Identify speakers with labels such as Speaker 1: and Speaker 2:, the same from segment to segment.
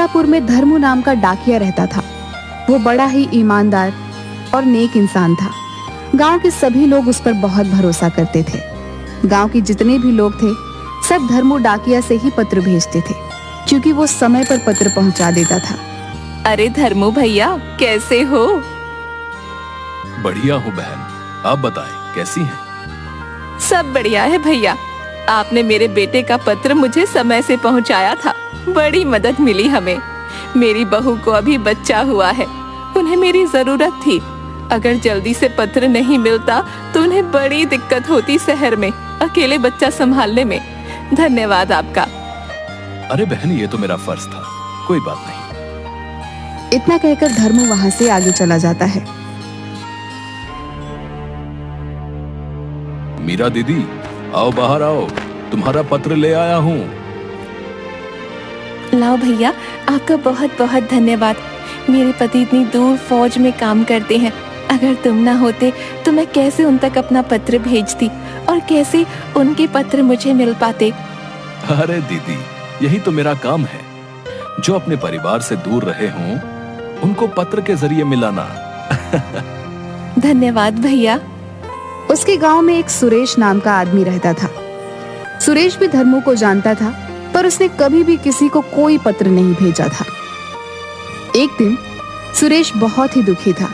Speaker 1: सीतापुर में धर्मू नाम का डाकिया रहता था। वो बड़ा ही ईमानदार और नेक इंसान था। गांव के सभी लोग उस पर बहुत भरोसा करते थे। गांव के जितने भी लोग थे सब धर्मू डाकिया से ही पत्र भेजते थे, क्योंकि वो समय पर पत्र पहुंचा देता था।
Speaker 2: अरे धर्मू भैया, कैसे हो?
Speaker 3: बढ़िया हूँ बहन, आप बताएं कैसी हैं?
Speaker 2: सब बढ़िया है भैया। आपने मेरे बेटे का पत्र मुझे समय से पहुंचाया था, बड़ी मदद मिली हमें। मेरी बहू को अभी बच्चा हुआ है, उन्हें मेरी जरूरत थी। अगर जल्दी से पत्र नहीं मिलता तो उन्हें बड़ी दिक्कत होती शहर में अकेले बच्चा संभालने में। धन्यवाद आपका।
Speaker 3: अरे बहन, ये तो मेरा फर्ज था, कोई बात नहीं।
Speaker 1: इतना कहकर धर्मू वहां से आगे चला जाता है।
Speaker 3: मीरा दीदी, आओ बाहर आओ, तुम्हारा पत्र ले आया हूँ।
Speaker 2: लाओ भैया, आपका बहुत बहुत धन्यवाद। मेरे पति इतनी दूर फौज में काम करते हैं, अगर तुम ना होते तो मैं कैसे उन तक अपना पत्र भेजती और कैसे उनके पत्र मुझे मिल पाते।
Speaker 3: अरे दीदी, यही तो मेरा काम है। जो अपने परिवार से दूर रहे हों उनको पत्र के जरिए मिलाना।
Speaker 2: धन्यवाद भैया।
Speaker 1: उसके गांव में एक सुरेश नाम का आदमी रहता था। सुरेश भी धर्मू को जानता था, पर उसने कभी भी किसी को कोई पत्र नहीं भेजा था। एक दिन सुरेश बहुत ही दुखी था,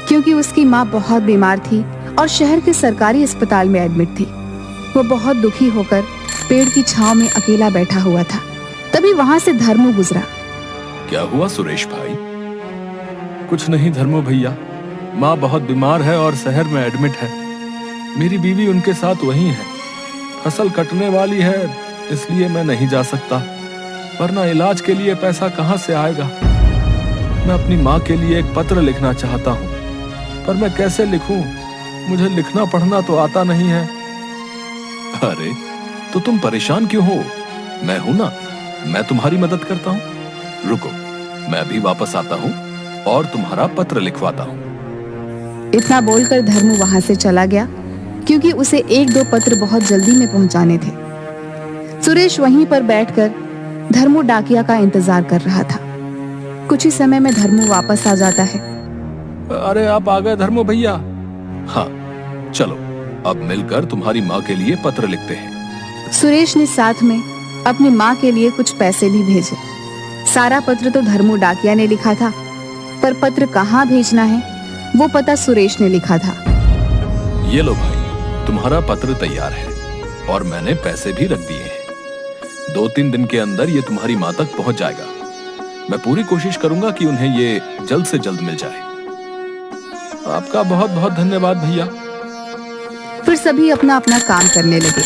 Speaker 1: क्योंकि उसकी माँ बहुत बीमार थी और शहर के सरकारी अस्पताल में एडमिट थी। वो बहुत दुखी होकर पेड़ की छांव में अकेला बैठा हुआ था। तभी वहां से धर्मू गुजरा।
Speaker 3: क्या हुआ सुरेश भाई? कुछ नहीं धर्मू भैया, माँ बहुत बीमार है और शहर में एडमिट है। मेरी बीवी उनके साथ वहीं है। फसल कटने वाली है, इसलिए मैं नहीं जा सकता, वरना इलाज के लिए पैसा कहाँ से आएगा। मैं अपनी माँ के लिए एक पत्र लिखना चाहता हूँ, पर मैं कैसे लिखूं? मुझे लिखना पढ़ना तो आता नहीं है। अरे तो तुम परेशान क्यों हो? मैं हूं ना, मैं तुम्हारी मदद करता हूँ। रुको, मैं अभी वापस आता हूँ और तुम्हारा पत्र लिखवाता हूँ।
Speaker 1: इतना बोलकर धर्मू वहां से चला गया, क्योंकि उसे एक दो पत्र बहुत जल्दी में पहुंचाने थे। सुरेश वहीं पर बैठकर धर्मू डाकिया का इंतजार कर रहा था। कुछ ही समय में धर्मू वापस आ जाता है।
Speaker 3: अरे आप आ गए धर्मू भैया? हाँ, चलो अब मिलकर तुम्हारी माँ के लिए पत्र लिखते हैं।
Speaker 1: सुरेश ने साथ में अपनी माँ के लिए कुछ पैसे भी भेजे। सारा पत्र तो धर्मू डाकिया ने लिखा था, पर पत्र कहाँ भेजना है वो पता सुरेश ने लिखा था।
Speaker 3: ये लो भाई, तुम्हारा पत्र तैयार है और मैंने पैसे भी रख दिए हैं। 2-3 दिन के अंदर ये तुम्हारी माँ तक पहुंच जाएगा। मैं पूरी कोशिश करूंगा कि उन्हें ये जल्द से जल्द मिल जाए। आपका बहुत बहुत धन्यवाद भैया।
Speaker 1: फिर सभी अपना अपना काम करने लगे।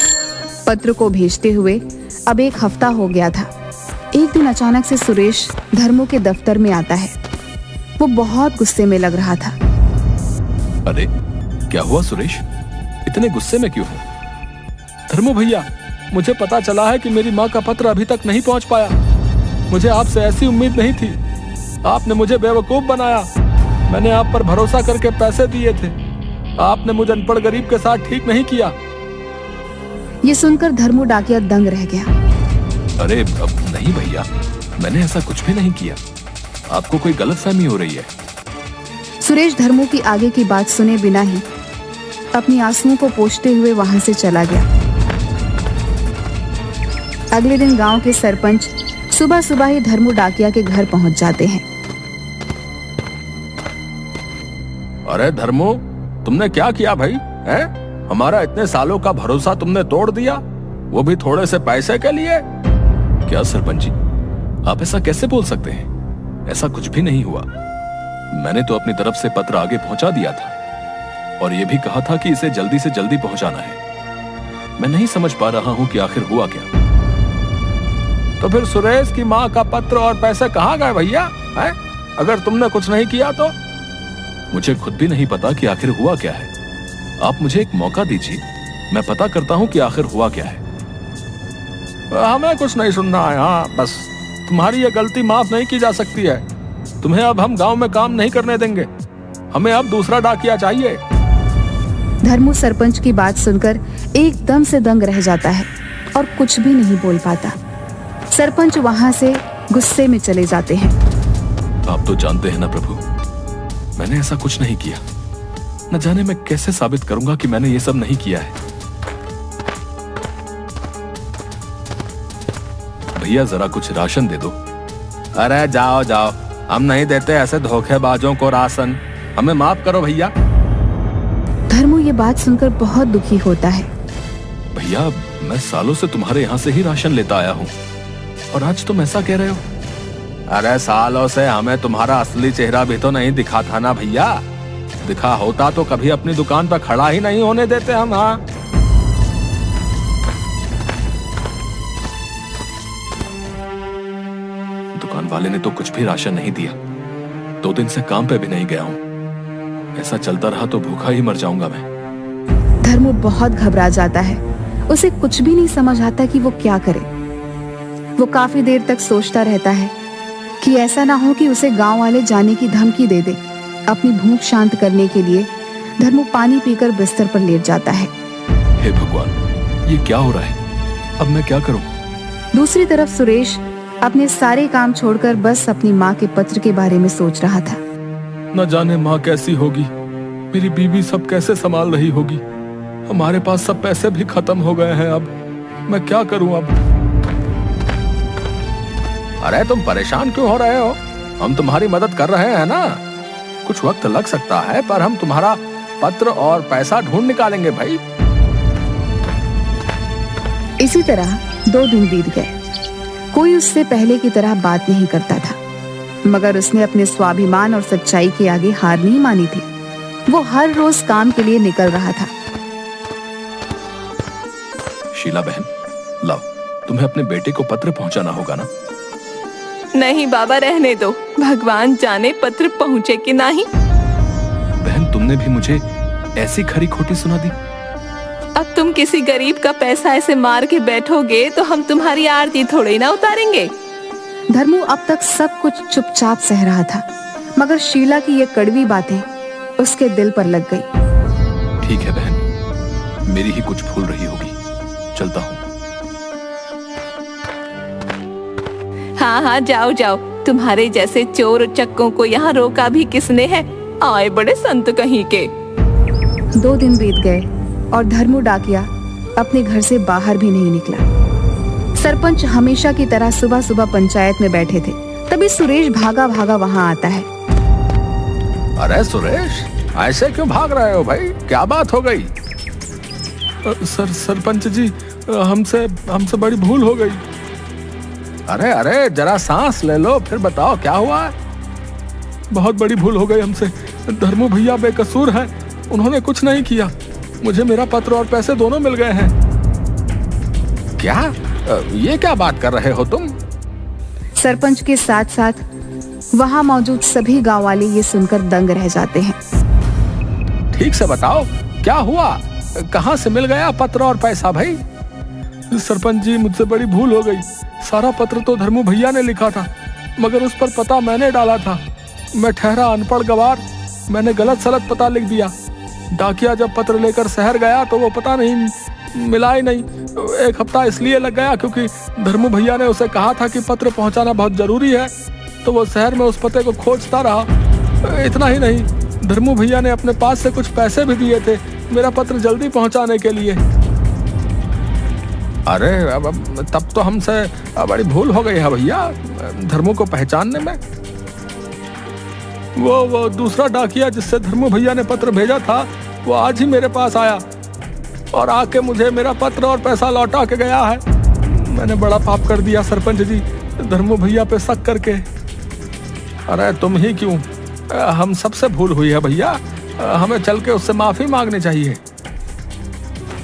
Speaker 1: पत्र को भेजते हुए अब 1 हफ्ता हो गया था। एक दिन अचानक से सुरेश धर्मू के दफ्तर में आता है। वो बहुत गुस्से में लग रहा था।
Speaker 3: अरे क्या हुआ सुरेश, इतने गुस्से में क्यों हो?
Speaker 4: धर्मू भैया, मुझे पता चला है कि मेरी माँ का पत्र अभी तक नहीं पहुँच पाया। मुझे आपसे ऐसी उम्मीद नहीं थी। आपने मुझे बेवकूफ बनाया। मैंने आप पर भरोसा करके पैसे दिए थे। आपने मुझे अनपढ़ गरीब के साथ ठीक नहीं किया।
Speaker 1: ये सुनकर धर्मू डाकिया दंग रह गया।
Speaker 3: अरे अब नहीं भैया, मैंने ऐसा कुछ भी नहीं किया। आपको कोई गलतफहमी हो रही है।
Speaker 1: सुरेश धर्मू की आगे की बात सुने बिना ही अपनी आंसुओं को पोंछते हुए वहां से चला गया। अगले दिन गांव के सरपंच सुबह सुबह ही धर्मू डाकिया के घर पहुंच जाते हैं।
Speaker 4: अरे धर्मू, तुमने क्या किया भाई? हैं? हमारा इतने सालों का भरोसा तुमने तोड़ दिया, वो भी थोड़े से पैसे के लिए।
Speaker 3: क्या सरपंच जी, आप ऐसा कैसे बोल सकते हैं? ऐसा कुछ भी नहीं हुआ। मैंने तो अपनी तरफ से पत्र आगे पहुंचा दिया था और यह भी कहा था कि इसे जल्दी से जल्दी पहुंचाना है। मैं नहीं समझ पा रहा हूं कि आखिर हुआ क्या।
Speaker 4: तो फिर सुरेश की माँ का पत्र और पैसे कहाँ गए भैया? अगर तुमने कुछ नहीं किया तो?
Speaker 3: मुझे खुद भी नहीं पता कि आखिर हुआ क्या है। आप मुझे एक मौका दीजिए, मैं पता करता हूं कि आखिर हुआ क्या है।
Speaker 4: हमें कुछ नहीं सुनना है। हाँ बस, तुम्हारी ये गलती माफ नहीं की जा सकती है। तुम्हें अब हम गांव में काम नहीं करने देंगे। हमें अब दूसरा डाकिया चाहिए।
Speaker 1: धर्मू सरपंच की बात सुनकर एकदम से दंग रह जाता है और कुछ भी नहीं बोल पाता। सरपंच वहां से गुस्से में चले जाते हैं।
Speaker 3: आप तो जानते हैं ना प्रभु, मैंने ऐसा कुछ नहीं किया। न जाने मैं कैसे साबित करूंगा कि मैंने ये सब नहीं किया है। भैया जरा कुछ राशन दे दो। अरे जाओ जाओ, हम नहीं देते ऐसे धोखेबाजों को राशन, हमें माफ करो भैया।
Speaker 1: धर्मू ये बात सुनकर बहुत दुखी होता है।
Speaker 3: भैया मैं सालों से तुम्हारे यहाँ से ही राशन लेता आया हूँ और आज तुम ऐसा कह रहे हो। अरे सालों से हमें तुम्हारा असली चेहरा भी तो नहीं दिखा था ना भैया। दिखा होता तो कभी अपनी दुकान पर खड़ा ही नहीं होने देते हम। हाँ दुकान वाले ने तो कुछ भी राशन नहीं दिया। 2 दिन से काम पे भी नहीं गया हूँ। ऐसा चलता रहा तो भूखा ही मर जाऊंगा मैं।
Speaker 1: धर्मू बहुत घबरा जाता है। उसे कुछ भी नहीं समझ आता कि वो क्या करे। वो काफी देर तक सोचता रहता है कि ऐसा ना हो कि उसे गांव वाले जाने की धमकी दे दे। अपनी भूख शांत करने के लिए धर्मू पानी पीकर बिस्तर पर लेट जाता है।
Speaker 3: हे भगवान, ये क्या हो रहा है? अब मैं क्या करूं?
Speaker 1: दूसरी तरफ सुरेश अपने सारे काम छोड़कर बस अपनी माँ के पत्र के बारे में सोच रहा था।
Speaker 4: न जाने माँ कैसी होगी, मेरी बीवी सब कैसे संभाल रही होगी। हमारे पास सब पैसे भी खत्म हो गए हैं। अब मैं क्या करूं? अब
Speaker 3: अरे तुम परेशान क्यों हो रहे हो? हम तुम्हारी मदद कर रहे हैं ना। कुछ वक्त लग सकता है पर हम तुम्हारा पत्र और पैसा ढूंढ निकालेंगे भाई।
Speaker 1: इसी तरह 2 दिन बीत गए। कोई उससे पहले की तरह बात नहीं करता था, मगर उसने अपने स्वाभिमान और सच्चाई के आगे हार नहीं मानी थी। वो हर रोज काम के लिए निकल रहा था।
Speaker 3: शीला बहन, लाओ, तुम्हें अपने बेटे को पत्र पहुंचाना होगा ना।
Speaker 2: नहीं बाबा, रहने दो। भगवान जाने पत्र पहुँचे कि नहीं।
Speaker 3: बहन तुमने भी मुझे ऐसी खरी खोटी सुना दी।
Speaker 2: अब तुम किसी गरीब का पैसा ऐसे मार के बैठोगे तो हम तुम्हारी आरती थोड़ी ना उतारेंगे।
Speaker 1: धर्मू अब तक सब कुछ चुपचाप सह रहा था, मगर शीला की ये कड़वी बातें उसके दिल पर लग गई।
Speaker 3: ठीक है बहन, मेरी ही कुछ भूल रही होगी। चलता हूँ।
Speaker 2: हाँ हाँ, जाओ जाओ। तुम्हारे जैसे चोर चक्कों को यहाँ रोका भी किसने है? आए बड़े संत कहीं के।
Speaker 1: 2 दिन बीत गए और धर्मू डाकिया अपने घर से बाहर भी नहीं निकला। सरपंच हमेशा की तरह सुबह सुबह पंचायत में बैठे थे। तभी सुरेश भागा भागा वहाँ आता है।
Speaker 3: अरे सुरेश, ऐसे क्यों भाग रहे हो भाई? क्या बात हो गई?
Speaker 4: सरपंच जी, हमसे बड़ी भूल हो गई।
Speaker 3: अरे अरे जरा सांस ले लो, फिर बताओ क्या हुआ।
Speaker 4: बहुत बड़ी भूल हो गई हमसे। धर्मू भैया बेकसूर हैं, उन्होंने कुछ नहीं किया। मुझे मेरा पत्र और पैसे दोनों मिल गए हैं।
Speaker 3: क्या? ये क्या बात कर रहे हो तुम?
Speaker 1: सरपंच के साथ साथ वहाँ मौजूद सभी गांव वाले ये सुनकर दंग रह जाते हैं।
Speaker 3: ठीक से बताओ क्या हुआ? कहाँ से मिल गया पत्र और पैसा भाई?
Speaker 4: सरपंच जी, मुझसे बड़ी भूल हो गई। सारा पत्र तो धर्मू भैया ने लिखा था, मगर उस पर पता मैंने डाला था। मैं ठहरा अनपढ़ गवार, मैंने गलत सलत पता लिख दिया। डाकिया जब पत्र लेकर शहर गया तो वो पता नहीं मिला ही नहीं। 1 हफ्ता इसलिए लग गया क्योंकि धर्मू भैया ने उसे कहा था कि पत्र पहुंचाना बहुत जरूरी है, तो वो शहर में उस पते को खोजता रहा। इतना ही नहीं, धर्मू भैया ने अपने पास से कुछ पैसे भी दिए थे मेरा पत्र जल्दी पहुंचाने के लिए।
Speaker 3: अरे अब तब तो हमसे बड़ी भूल हो गई है भैया धर्मू को पहचानने में।
Speaker 4: वो दूसरा डाकिया जिससे धर्मू भैया ने पत्र भेजा था, वो आज ही मेरे पास आया और आके मुझे मेरा पत्र और पैसा लौटा के गया है। मैंने बड़ा पाप कर दिया सरपंच जी, धर्मू भैया पे शक करके।
Speaker 3: अरे तुम ही क्यों? हम सबसे भूल हुई है भैया, हमें चल के उससे माफी मांगनी चाहिए।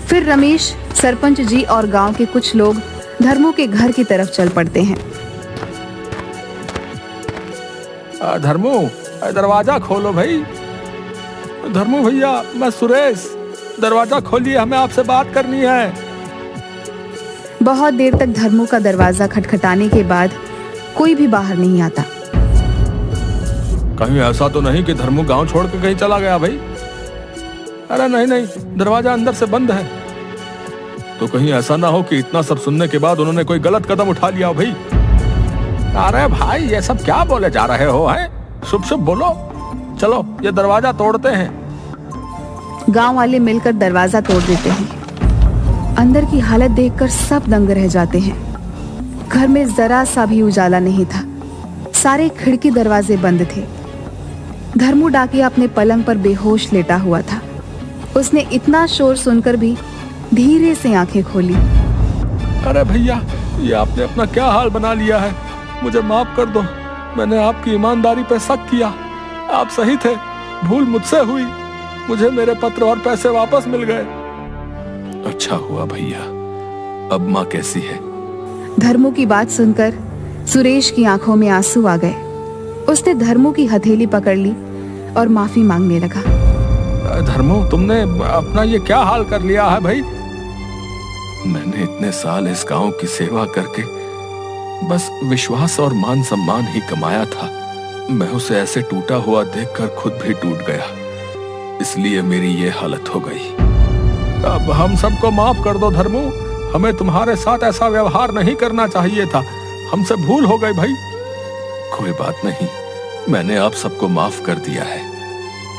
Speaker 1: फिर रमेश, सरपंच जी और गांव के कुछ लोग धर्मू के घर की तरफ चल पड़ते हैं।
Speaker 3: धर्मू, दरवाजा खोलो भाई।
Speaker 4: धर्मू भैया, मैं सुरेश, दरवाजा खोलिए, हमें आपसे बात करनी है।
Speaker 1: बहुत देर तक धर्मू का दरवाजा खटखटाने के बाद कोई भी बाहर नहीं आता।
Speaker 3: कहीं ऐसा तो नहीं कि धर्मू गांव छोड़ के कहीं चला गया भाई?
Speaker 4: अरे नहीं, दरवाजा अंदर से बंद है।
Speaker 3: तो कहीं ऐसा ना हो कि इतना सब सुनने के बाद उन्होंने कोई गलत कदम उठा लिया भाई?
Speaker 4: अरे भाई, ये सब क्या बोले जा रहे हो? हैं? शुभ शुभ बोलो। चलो ये दरवाजा तोड़ते हैं।
Speaker 1: गांव वाले मिलकर दरवाजा तोड़ देते हैं। अंदर की हालत देखकर सब दंग रह जाते हैं। घर में जरा सा भी उजाला नहीं था। सारे खिड़की दरवाजे बंद थे। धर्मू डाकिया अपने पलंग पर बेहोश लेटा हुआ था। उसने इतना शोर सुनकर भी धीरे से आंखें खोली।
Speaker 4: अरे भैया, ये आपने अपना क्या हाल बना लिया है? मुझे माफ कर दो। मैंने आपकी ईमानदारी पे शक किया। आप सही थे, भूल मुझसे हुई। मुझे मेरे पत्र और पैसे वापस मिल गए।
Speaker 3: अच्छा हुआ भैया। अब माँ कैसी है?
Speaker 1: धर्मू की बात सुनकर सुरेश की आंखों में आंसू आ गए। उसने धर्मू की हथेली पकड़ ली और माफी मांगने लगा।
Speaker 4: धर्मू, तुमने अपना ये क्या हाल कर लिया है भाई?
Speaker 3: मैंने इतने साल इस गांव की सेवा करके बस विश्वास और मान सम्मान ही कमाया था। मैं उसे ऐसे टूटा हुआ देखकर खुद भी टूट गया, इसलिए मेरी ये हालत हो गई।
Speaker 4: अब हम सबको माफ कर दो धर्मू। हमें तुम्हारे साथ ऐसा व्यवहार नहीं करना चाहिए था। हमसे भूल हो गई भाई।
Speaker 3: कोई बात नहीं, मैंने आप सबको माफ कर दिया है।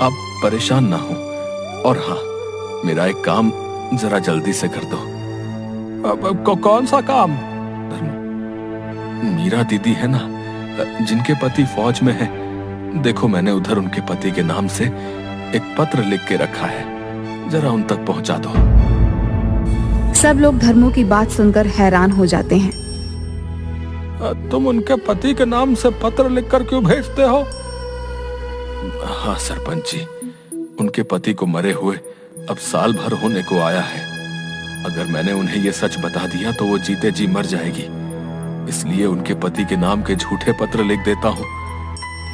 Speaker 3: आप परेशान ना हो। और हाँ, मेरा एक काम जरा जल्दी से कर दो।
Speaker 4: अब कौन सा काम?
Speaker 3: मीरा दीदी है ना, जिनके पति फौज में है। देखो, मैंने उधर उनके पति के नाम से एक पत्र लिख के रखा है, जरा उन तक पहुंचा दो।
Speaker 1: सब लोग धर्मू की बात सुनकर हैरान हो जाते हैं।
Speaker 4: तुम उनके पति के नाम से पत्र लिखकर क्यों भेजते हो?
Speaker 3: हाँ सरपंच जी, उनके पति को मरे हुए अब साल भर होने को आया है। अगर मैंने उन्हें ये सच बता दिया तो वो जीते जी मर जाएगी। इसलिए उनके पति के नाम के झूठे पत्र लिख देता हूँ।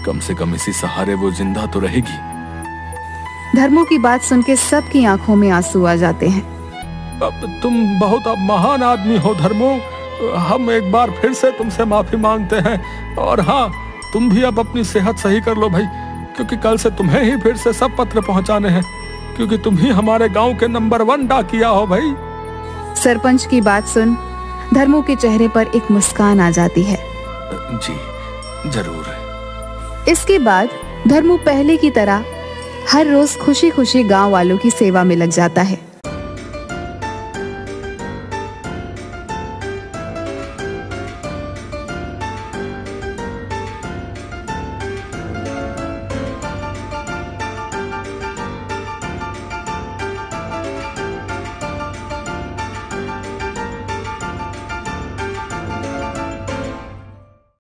Speaker 3: कम से कम इसी सहारे वो जिंदा तो रहेगी।
Speaker 1: धर्मू की बात सुनकर सबकी आंखों में आंसू आ जाते हैं।
Speaker 4: अब तुम बहुत अब महान आदमी हो धर्मू। हम एक बार फिर से तुमसे माफी मांगते हैं। और हाँ, तुम भी अब अपनी सेहत सही कर लो भाई, क्योंकि कल से तुम्हें ही फिर से सब पत्र पहुंचाने हैं, क्योंकि तुम ही हमारे गांव के नंबर 1 डाकिया हो भाई।
Speaker 1: सरपंच की बात सुन धर्मू के चेहरे पर एक मुस्कान आ जाती है।
Speaker 3: जी जरूर।
Speaker 1: इसके बाद धर्मू पहले की तरह हर रोज खुशी खुशी गांव वालों की सेवा में लग जाता है।